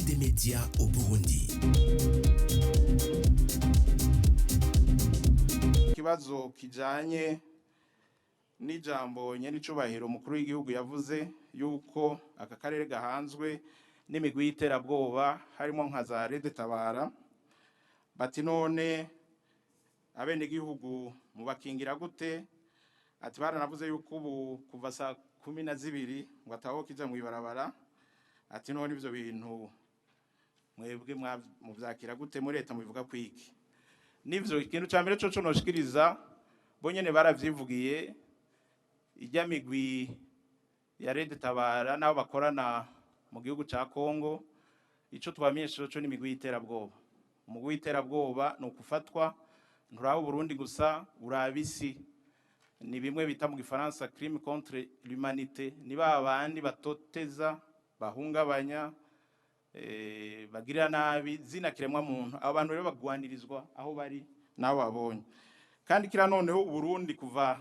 des médias au Burundi. Ikibazo kijanye n'ijambo nyenicubahiro mukuru w'igihugu yavuze yuko aka karere gahanzwe n'imigwi y'iterabwoba harimo nka za Rede Tabara, bati none abenegihugu mubakingira gute? Ati baranavuze yuko ubu kuva saa 12 ngo ataho kija mwibarabara. Ati none ivyo bintu mwebwe muvyakira gute muri leta mubivuga kwiki? Nivyo ikintu ca mbere coco noshikiriza bo nyene baravyivugiye, ijya migwi ya Rede Tabara nabo bakorana mu gihugu ca Kongo, ico twamenyesha cyo n'imigwi y'iterabwoba. Umugwi w'iterabwoba no kufatwa nturaba Burundi gusa, urabisi ni bimwe bita mu gifaransa crime contre l'humanité, niba abandi batoteza bahungabanya bagira nabi zina kiremwa muntu, abantu rero bagwanirizwa aho bari naho babonye. Kandi kira noneho Burundi kuva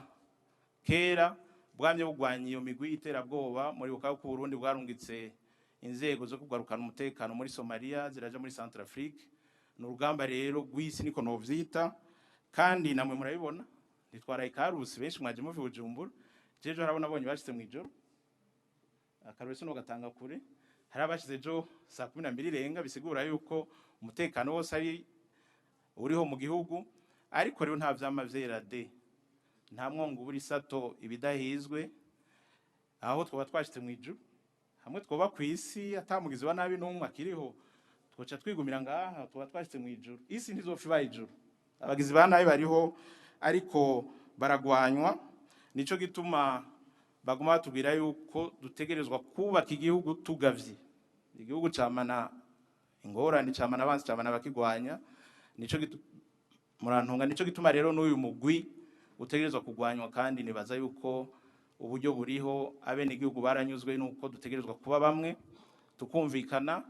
kera bwamye bugwanya iyo migwi y'iterabwoba, muri bukaho ku Burundi bwarungitse inzego zo kugarukana umutekano muri Somalia ziraja muri Centrafrique. N'urugamba rero gwisi niko novyita, kandi namwe murabibona nitwaraye Karusi benshi mwaje muvi Bujumbura, jejo harabona bonye bashitse mu ijoro Karusi no gatanga kure, hari abashize jo saa 12 irenga, bisigura yuko umutekano wose ari uriho mu gihugu. Ariko rero nta vyama vyera de, nta mwongo buri sato ibidahizwe, aho twoba twashitse mu ijuru hamwe twoba kwisi atamugizi wa nabi n'umwe akiriho, twoca twigumira ngaha twoba twashitse mu ijuru. Isi ntizopfa ibaye ijuru, abagizi ba nabi bariho ariko baragwanywa. Nico gituma baguma batubwira yuko dutegerezwa kubaka igihugu tugavye, igihugu camana ingorane, camana abansi, camana bakigwanya. Nico murantunga, nico gituma rero n'uyu mugwi utegerezwa kugwanywa, kandi nibaza yuko uburyo buriho abene igihugu baranyuzwe nuko dutegerezwa kuba bamwe tukumvikana,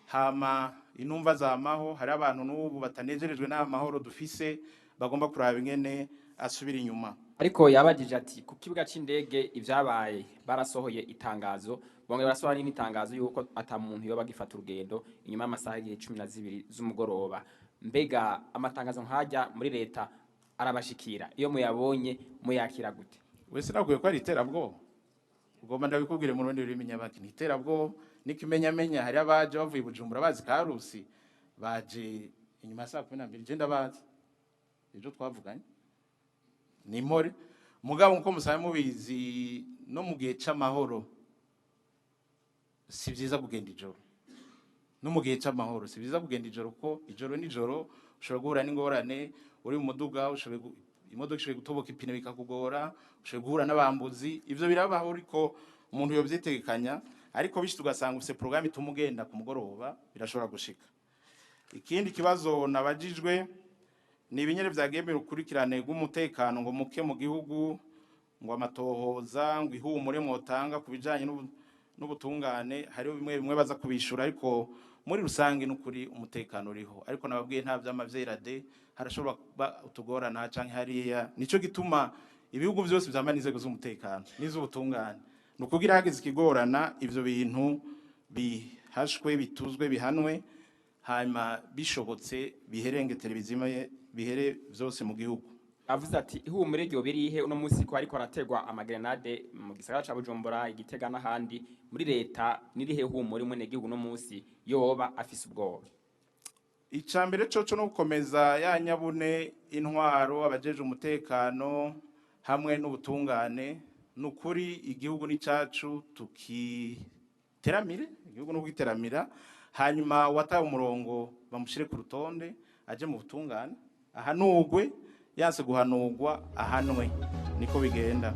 hama inumva zamaho. Hari abantu n'ubu batanezerejwe n'amahoro dufise, bagomba kuraba ingene asubira inyuma. Ariko yabagije ati ku kibuga c'indege ivyabaye barasohoye itangazo, bonge barasohora n'itangazo yuko ata muntu yoba gifata urugendo inyuma y'amasaha 12 z'umugoroba. Mbega amatangazo nkajya muri leta arabashikira, iyo muyabonye muyakira gute? Wese naguye ko ari iterabwoba, ugomba ndabikubwire mu rundi rurimi nyabaki ni iterabwoba. Nikimenyamenya hari abaje bavuye Bujumbura bazi Karusi, baje inyuma saa 12 je ndabazi, ejo twavuganye ni more. Mugabo uko musabe mubizi no mu gihe c'amahoro si byiza kugenda ijoro, no mu gihe c'amahoro si byiza kugenda ijoro, ko ijoro nijoro ushobora guhura n'ingorane. Uri mu muduga imodoka ishobora gutoboka ipine bikakugora, ushobora guhura n'abambuzi. Ivyo birabaho ariko umuntu yovyitegekanya, ariko bishitse ugasanga ufise programme itumugenda ku mugoroba, birashobora gushika. Ikindi kibazo nabajijwe ni ibinyere vyagemera ukurikirane rw'umutekano ngo muke mu gihugu, ngo amatohoza, ngo ihumure mwotanga kubijanye n'ubutungane. Hariho bimwe baza kubishura, ariko muri rusange n'ukuri umutekano uriho. Ariko nababwiye nta vyama vyera de, harashobora kuba utugorana canke hariya. Nico gituma ibihugu vyose vyama n'inzego z'umutekano n'iz'ubutungane, nukugira hagize ikigorana ivyo bintu bihashwe, bituzwe, bihanwe, hanyuma bishobotse biherenge televiziyo bihere vyose mu gihugu. Avuze ati ihumure ryo birihe uno munsi ko ariko arategwa amagrenade mu gisagara ca Bujumbura, Igitega n'ahandi, muri leta nirihe humure mwene gihugu no munsi yoba afise ubwoba? Icambere coco no gukomeza ya nyabune, intwaro, abajeje umutekano hamwe n'ubutungane. Nukuri igihugu ni cacu, tukiteramire igihugu no kwiteramira, hanyuma wataye umurongo bamushire ku rutonde aje mu butungane, ahanugwe, yanse guhanugwa ahanwe. Niko bigenda.